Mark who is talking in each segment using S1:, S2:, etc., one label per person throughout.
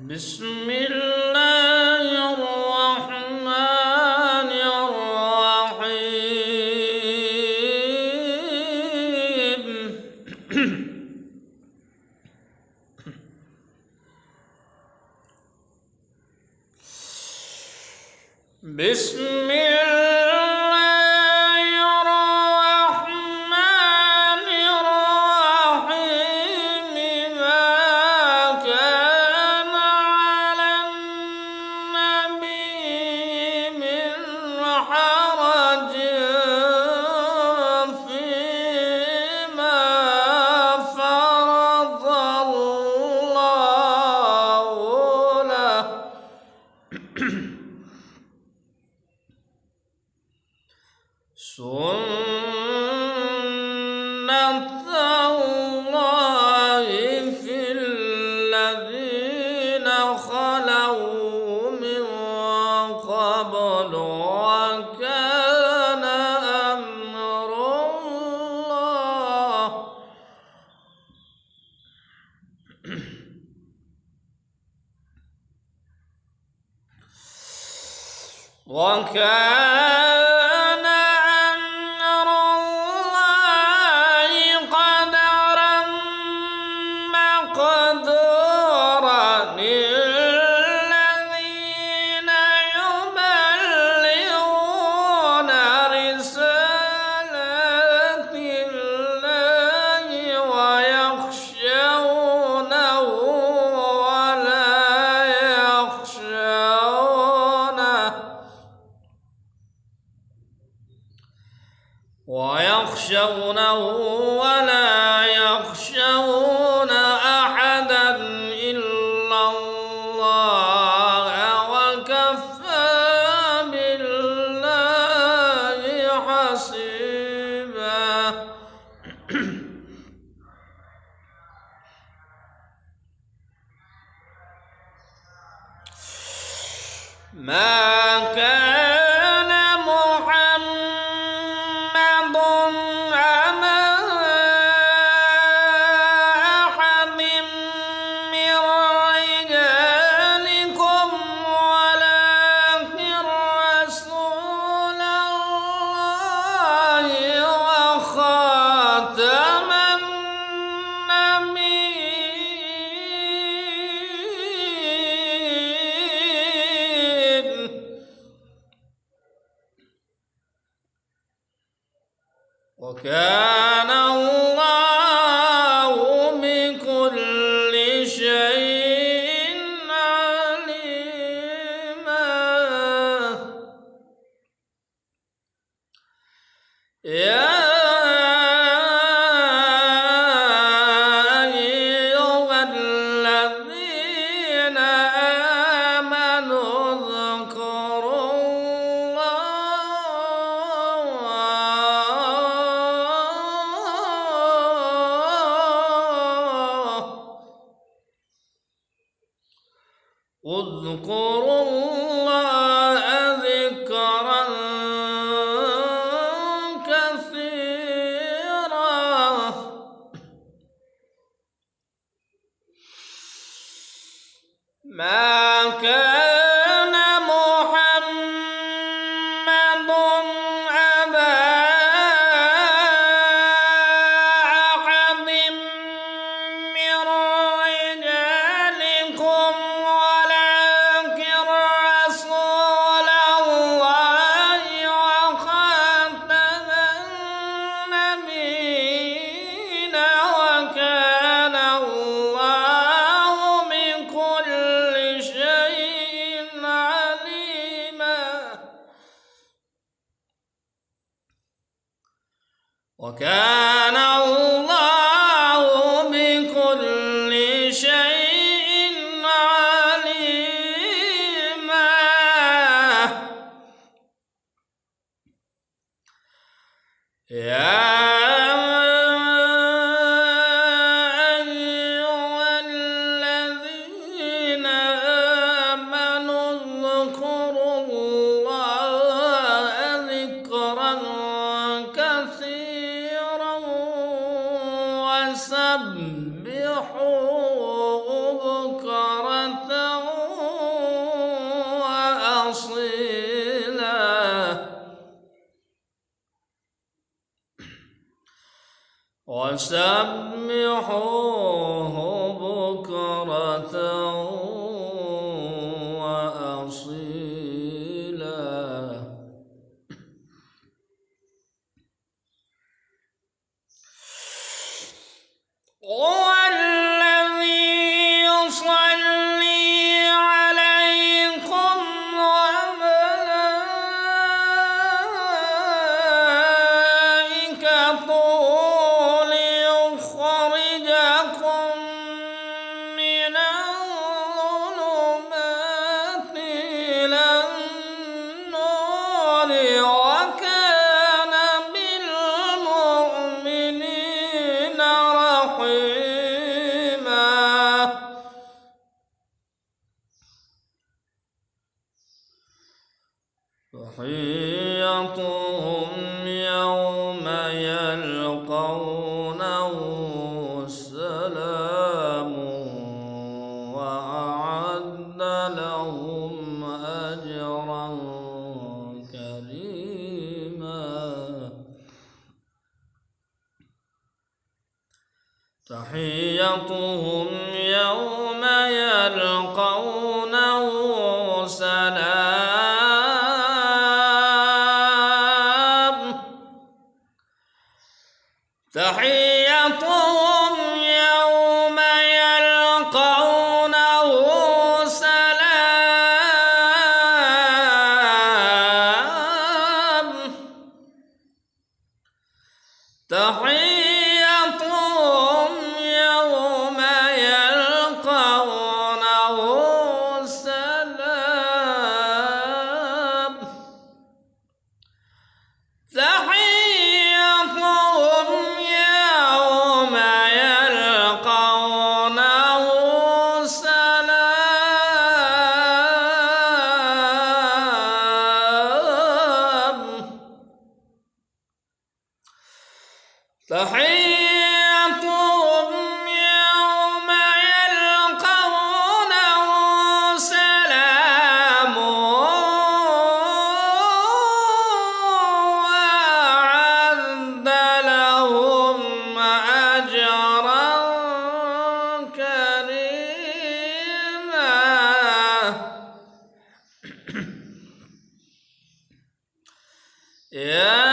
S1: بسم الله الرحمن الرحيم بسم الله الرحمن الرحيم ما كان على النبي من حرج فيما فرض الله له سنة الله في الذين خلوا من قبل وكان أمر الله وكان أمر الله قدرا مقدورا الذين يبلغون رسالات الله ويخشونه ولا يخشون أحدا إلا الله وكفى بالله حسيبا ما كان محمد أبا أحد من رجالكم ولكن رسول الله وخاتم النبيين وكان الله بكل شيء عليما يا أيها الذين آمنوا اذكروا اذكروا الله ذكرا كثيرا ما كان محمد أبا أحد من رجالكم ولكن رسول الله وخاتم النبيين وكان الله بكل شيء عليما وكان الله بكل شيء عليما يا أيها الذين آمنوا اذكروا الله ذكرا كثيرا وسبحوه بكرة وسبحوه بكرة وأصيلا. هو الذي يصلي عليكم وملائكته ليخرجكم من الظلمات إلى النور وكان بالمؤمنين رحيما. تحيتهم يوم يلقونه سلام وأعد لهم أجرا كريما. تحيتهم يوم يلقونه سلام. تحيتهم يوم يلقونه سلام. تحيتهم يوم يلقونه سلام. تحيتهم يوم يلقونه سلام. تحيتهم يوم يلقونه سلام وأعد لهم أجرا كريما. يا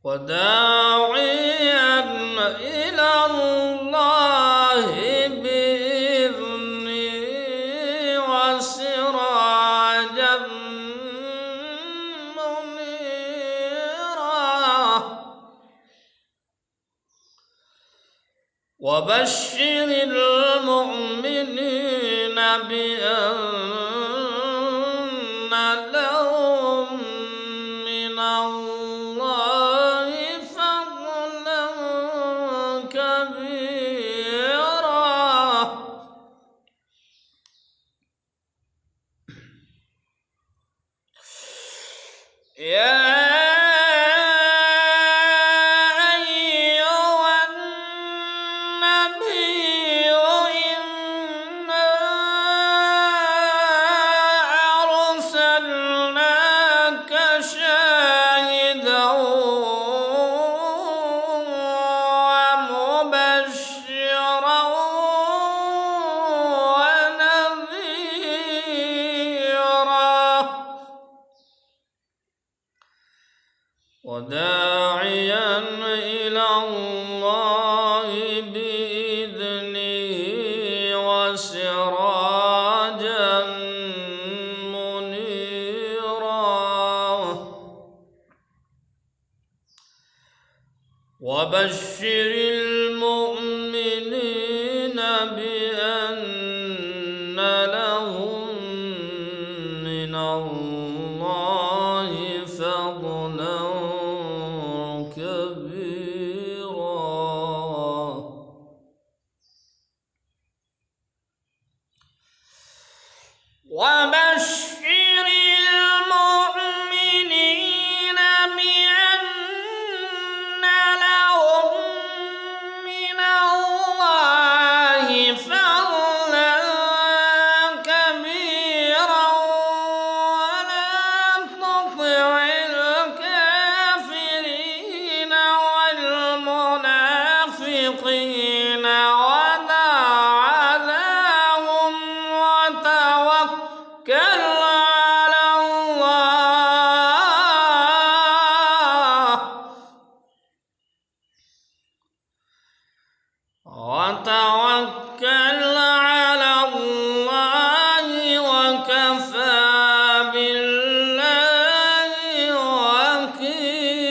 S1: وداعيا إلى الله بإذنه وسراجا منيرا. وبشر المؤمنين بأن لهم من الله فضلا كبيرا. يا أيها النبي إنا أرسلناك شاهدا ومبشرا ونذيرا وداعيا إلى الله بإذنه وسراجا منيرا. وبشر المؤمنين بأن لهم من الله فضلا كبيرا. وبشر المؤمنين بأن لهم من الله فضلا كبيرا ولا تطع الكافرين والمنافقين ودع عنهم وتوكل على الله وكفى بالله وكيلا.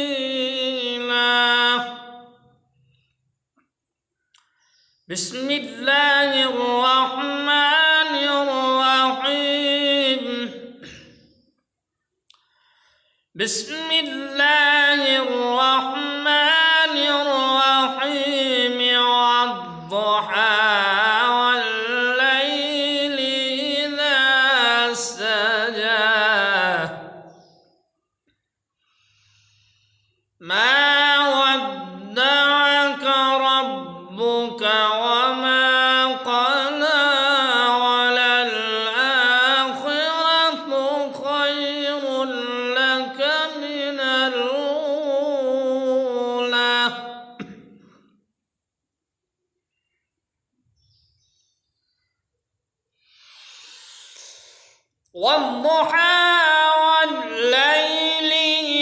S1: بسم الله الرحمن الرحيم. بسم الله الرحمن الرحيم. والضحى والليل إذا سجى ما ودعك ربك وما قلى وللآخرة خير لك من الأولى. والضحى والليل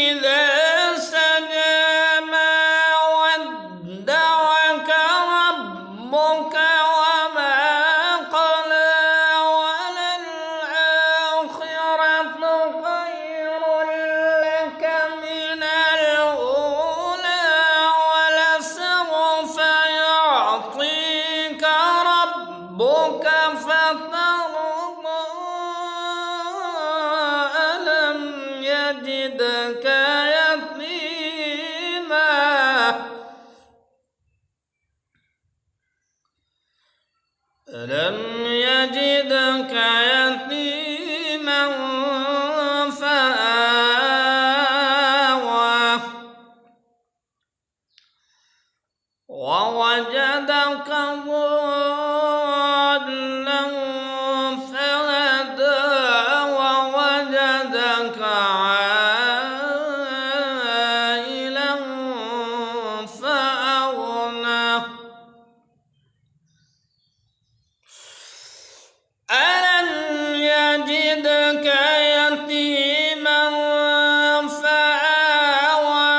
S1: إذا سجى ما ودعك ربك وما قلى وللآخرة خير لك من الأولى ولسوف يعطيك ربك فترضى. ألم يجدك يتيما فآوى ووجدك ضالا فهدى ووجدك عائلا فأغنى. ألم يجدك يتيما فآوى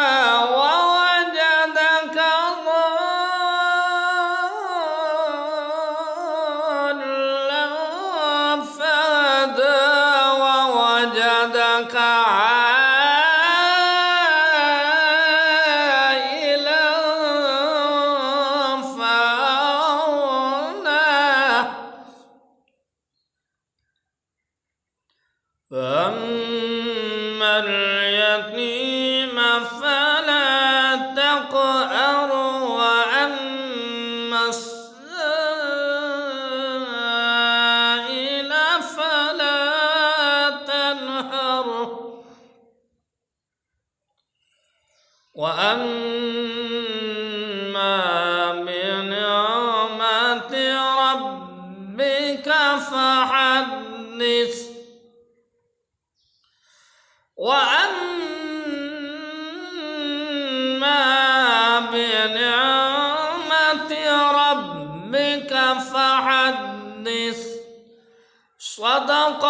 S1: ووجدك ضالا فهدى ووجدك عائلا فأغنى. فأما اليتيم فلا تقهر وأما السائل فلا تنهر وأما بنعمة ربك فحدث. وأما بنعمة ربك فحدث. صدق